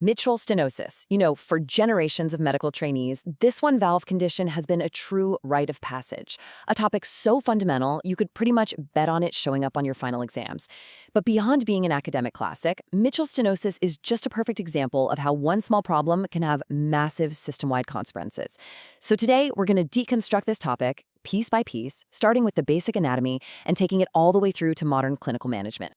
Mitral stenosis. For generations of medical trainees, this one valve condition has been a true rite of passage, a topic so fundamental you could pretty much bet on it showing up on your final exams. But beyond being an academic classic, mitral stenosis is just a perfect example of how one small problem can have massive system-wide consequences. So today, we're going to deconstruct this topic piece by piece, starting with the basic anatomy and taking it all the way through to modern clinical management.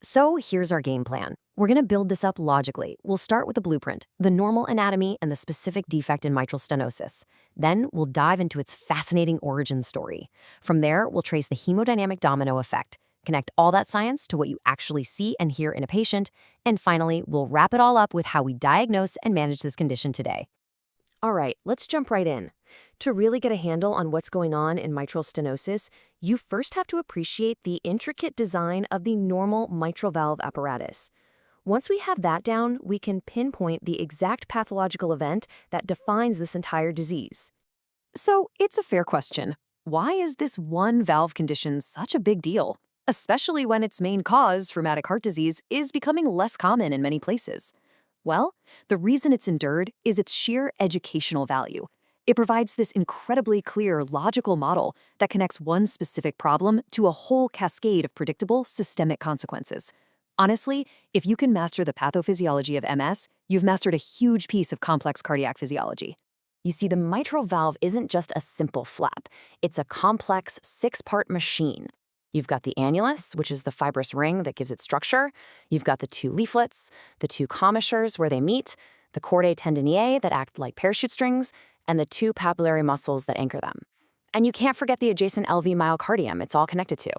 So here's our game plan. We're going to build this up logically. We'll start with the blueprint, the normal anatomy, and the specific defect in mitral stenosis. Then we'll dive into its fascinating origin story. From there, we'll trace the hemodynamic domino effect, connect all that science to what you actually see and hear in a patient, and finally, we'll wrap it all up with how we diagnose and manage this condition today. All right, let's jump right in. To really get a handle on what's going on in mitral stenosis, you first have to appreciate the intricate design of the normal mitral valve apparatus. Once we have that down, we can pinpoint the exact pathological event that defines this entire disease. So it's a fair question. Why is this one valve condition such a big deal? Especially when its main cause, rheumatic heart disease, is becoming less common in many places. Well, the reason it's endured is its sheer educational value. It provides this incredibly clear, logical model that connects one specific problem to a whole cascade of predictable, systemic consequences. Honestly, if you can master the pathophysiology of MS, you've mastered a huge piece of complex cardiac physiology. You see, the mitral valve isn't just a simple flap. It's a complex, six-part machine. You've got the annulus, which is the fibrous ring that gives it structure. You've got the two leaflets, the two commissures where they meet, the chordae tendineae that act like parachute strings, and the two papillary muscles that anchor them. And you can't forget the adjacent LV myocardium it's all connected to.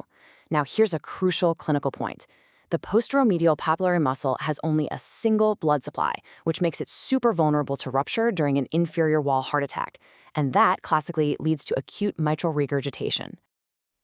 Now, here's a crucial clinical point. The posteromedial papillary muscle has only a single blood supply, which makes it super vulnerable to rupture during an inferior wall heart attack. And that classically leads to acute mitral regurgitation.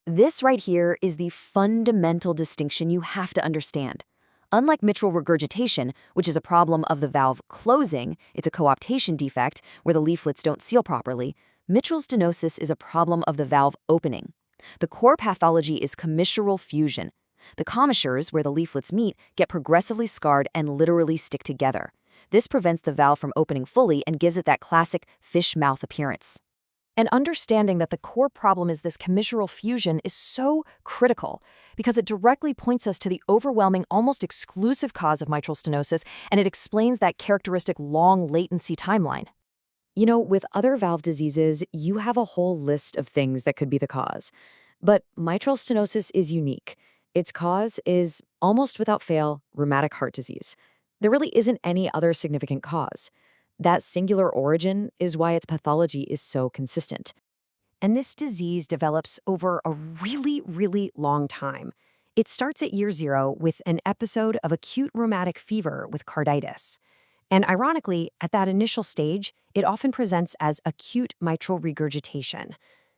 This right here is the fundamental distinction you have to understand. Unlike mitral regurgitation, which is a problem of the valve closing, it's a cooptation defect where the leaflets don't seal properly, mitral stenosis is a problem of the valve opening. The core pathology is commissural fusion. The commissures, where the leaflets meet, get progressively scarred and literally stick together. This prevents the valve from opening fully and gives it that classic fish mouth appearance. And understanding that the core problem is this commissural fusion is so critical because it directly points us to the overwhelming, almost exclusive cause of mitral stenosis, and it explains that characteristic long latency timeline. With other valve diseases, you have a whole list of things that could be the cause. But mitral stenosis is unique. Its cause is, almost without fail, rheumatic heart disease. There really isn't any other significant cause. That singular origin is why its pathology is so consistent. And this disease develops over a really, really long time. It starts at year 0 with an episode of acute rheumatic fever with carditis. And ironically, at that initial stage, it often presents as acute mitral regurgitation.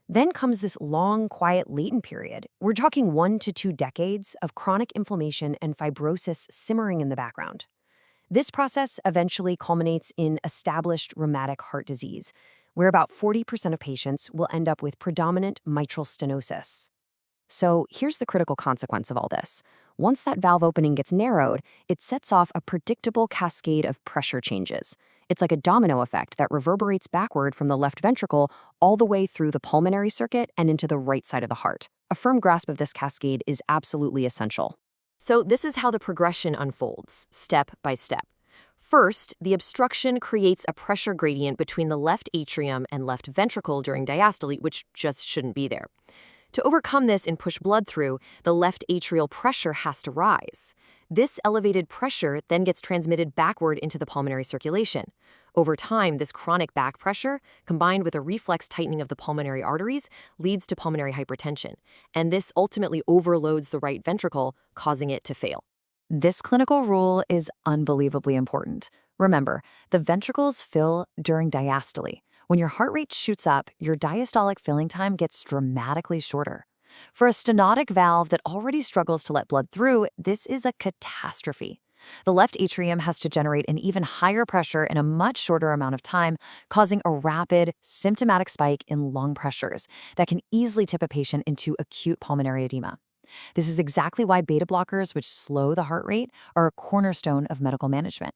Then comes this long, quiet, latent period. We're talking 1 to 2 decades of chronic inflammation and fibrosis simmering in the background. This process eventually culminates in established rheumatic heart disease, where about 40% of patients will end up with predominant mitral stenosis. So here's the critical consequence of all this. Once that valve opening gets narrowed, it sets off a predictable cascade of pressure changes. It's like a domino effect that reverberates backward from the left ventricle all the way through the pulmonary circuit and into the right side of the heart. A firm grasp of this cascade is absolutely essential. So this is how the progression unfolds, step by step. First, the obstruction creates a pressure gradient between the left atrium and left ventricle during diastole, which just shouldn't be there. To overcome this and push blood through, the left atrial pressure has to rise. This elevated pressure then gets transmitted backward into the pulmonary circulation. Over time, this chronic back pressure, combined with a reflex tightening of the pulmonary arteries, leads to pulmonary hypertension, and this ultimately overloads the right ventricle, causing it to fail. This clinical rule is unbelievably important. Remember, the ventricles fill during diastole. When your heart rate shoots up, your diastolic filling time gets dramatically shorter. For a stenotic valve that already struggles to let blood through, this is a catastrophe. The left atrium has to generate an even higher pressure in a much shorter amount of time, causing a rapid, symptomatic spike in lung pressures that can easily tip a patient into acute pulmonary edema. This is exactly why beta blockers, which slow the heart rate, are a cornerstone of medical management.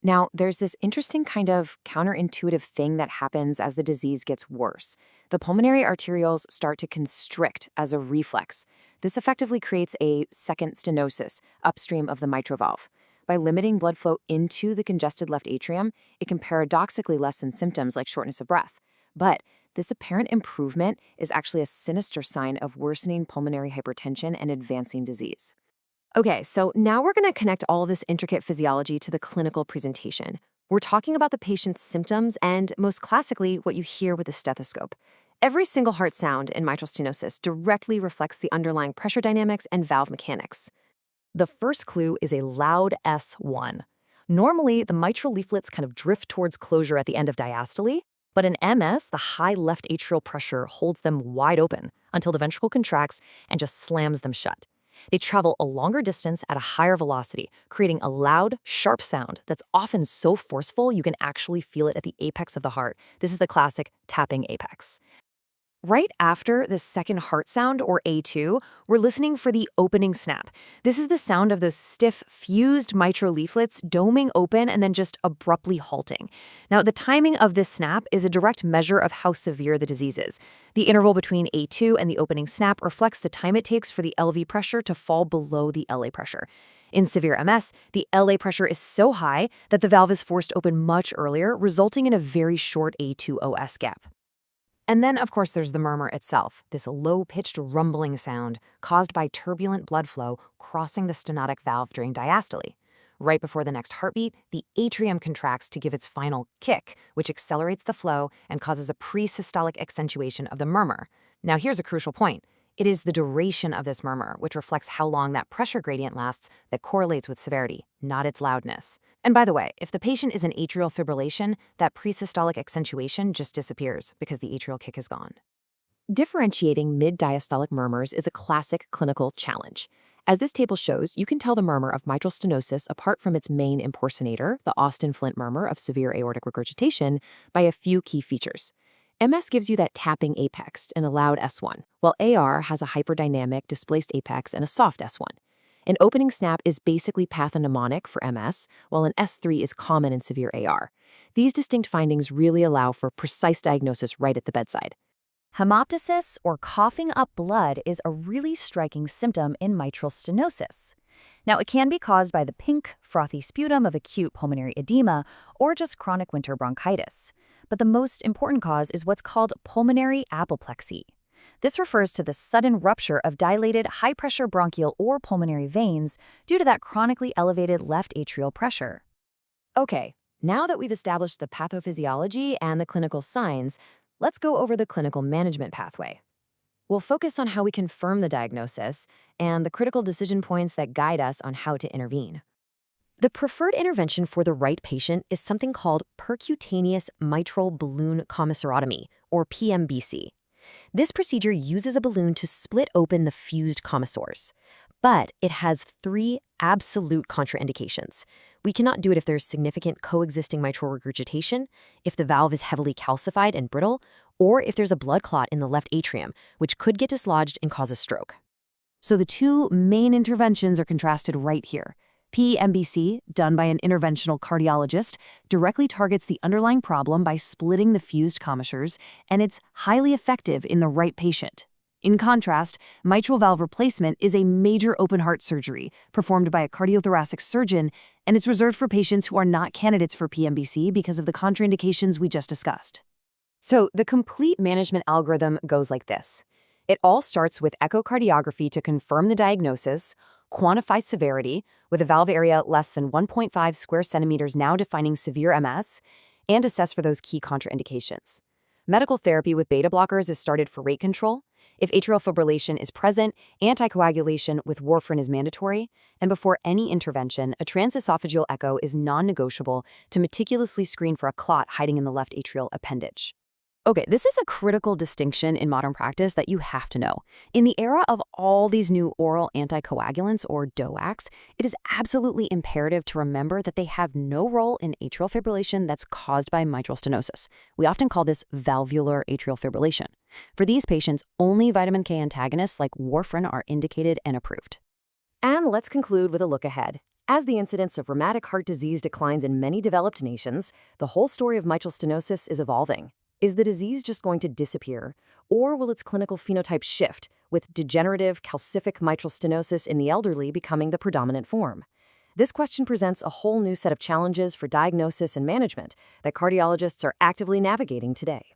Now, there's this interesting kind of counterintuitive thing that happens as the disease gets worse. The pulmonary arterioles start to constrict as a reflex. This effectively creates a second stenosis upstream of the mitral valve. By limiting blood flow into the congested left atrium, it can paradoxically lessen symptoms like shortness of breath. But this apparent improvement is actually a sinister sign of worsening pulmonary hypertension and advancing disease. Okay, so now we're going to connect all of this intricate physiology to the clinical presentation. We're talking about the patient's symptoms and, most classically, what you hear with a stethoscope. Every single heart sound in mitral stenosis directly reflects the underlying pressure dynamics and valve mechanics. The first clue is a loud S1. Normally, the mitral leaflets kind of drift towards closure at the end of diastole, but in MS, the high left atrial pressure holds them wide open until the ventricle contracts and just slams them shut. They travel a longer distance at a higher velocity, creating a loud, sharp sound that's often so forceful you can actually feel it at the apex of the heart. This is the classic tapping apex. Right after the second heart sound, or A2, we're listening for the opening snap. This is the sound of those stiff, fused mitral leaflets doming open and then just abruptly halting. Now, the timing of this snap is a direct measure of how severe the disease is. The interval between A2 and the opening snap reflects the time it takes for the LV pressure to fall below the LA pressure. In severe MS, the LA pressure is so high that the valve is forced open much earlier, resulting in a very short A2OS gap. And then, of course, there's the murmur itself, this low-pitched rumbling sound caused by turbulent blood flow crossing the stenotic valve during diastole. Right before the next heartbeat, the atrium contracts to give its final kick, which accelerates the flow and causes a pre-systolic accentuation of the murmur. Now, here's a crucial point. It is the duration of this murmur, which reflects how long that pressure gradient lasts, that correlates with severity, not its loudness. And by the way, if the patient is in atrial fibrillation, that presystolic accentuation just disappears because the atrial kick is gone. Differentiating mid-diastolic murmurs is a classic clinical challenge. As this table shows, you can tell the murmur of mitral stenosis apart from its main impersonator, the Austin-Flint murmur of severe aortic regurgitation, by a few key features. MS gives you that tapping apex and a loud S1, while AR has a hyperdynamic displaced apex and a soft S1. An opening snap is basically pathognomonic for MS, while an S3 is common in severe AR. These distinct findings really allow for precise diagnosis right at the bedside. Hemoptysis, or coughing up blood, is a really striking symptom in mitral stenosis. Now, it can be caused by the pink, frothy sputum of acute pulmonary edema or just chronic winter bronchitis. But the most important cause is what's called pulmonary apoplexy. This refers to the sudden rupture of dilated high-pressure bronchial or pulmonary veins due to that chronically elevated left atrial pressure. Okay, now that we've established the pathophysiology and the clinical signs, let's go over the clinical management pathway. We'll focus on how we confirm the diagnosis and the critical decision points that guide us on how to intervene. The preferred intervention for the right patient is something called percutaneous mitral balloon commissurotomy, or PMBC. This procedure uses a balloon to split open the fused commissures, but it has 3 absolute contraindications. We cannot do it if there's significant coexisting mitral regurgitation, if the valve is heavily calcified and brittle, or if there's a blood clot in the left atrium, which could get dislodged and cause a stroke. So the 2 main interventions are contrasted right here. PMBC, done by an interventional cardiologist, directly targets the underlying problem by splitting the fused commissures, and it's highly effective in the right patient. In contrast, mitral valve replacement is a major open-heart surgery performed by a cardiothoracic surgeon, and it's reserved for patients who are not candidates for PMBC because of the contraindications we just discussed. So the complete management algorithm goes like this. It all starts with echocardiography to confirm the diagnosis, quantify severity, with a valve area less than 1.5 square centimeters now defining severe MS, and assess for those key contraindications. Medical therapy with beta blockers is started for rate control. If atrial fibrillation is present, anticoagulation with warfarin is mandatory, and before any intervention, a transesophageal echo is non-negotiable to meticulously screen for a clot hiding in the left atrial appendage. Okay, this is a critical distinction in modern practice that you have to know. In the era of all these new oral anticoagulants, or DOACs, it is absolutely imperative to remember that they have no role in atrial fibrillation that's caused by mitral stenosis. We often call this valvular atrial fibrillation. For these patients, only vitamin K antagonists like warfarin are indicated and approved. And let's conclude with a look ahead. As the incidence of rheumatic heart disease declines in many developed nations, the whole story of mitral stenosis is evolving. Is the disease just going to disappear, or will its clinical phenotype shift, with degenerative calcific mitral stenosis in the elderly becoming the predominant form? This question presents a whole new set of challenges for diagnosis and management that cardiologists are actively navigating today.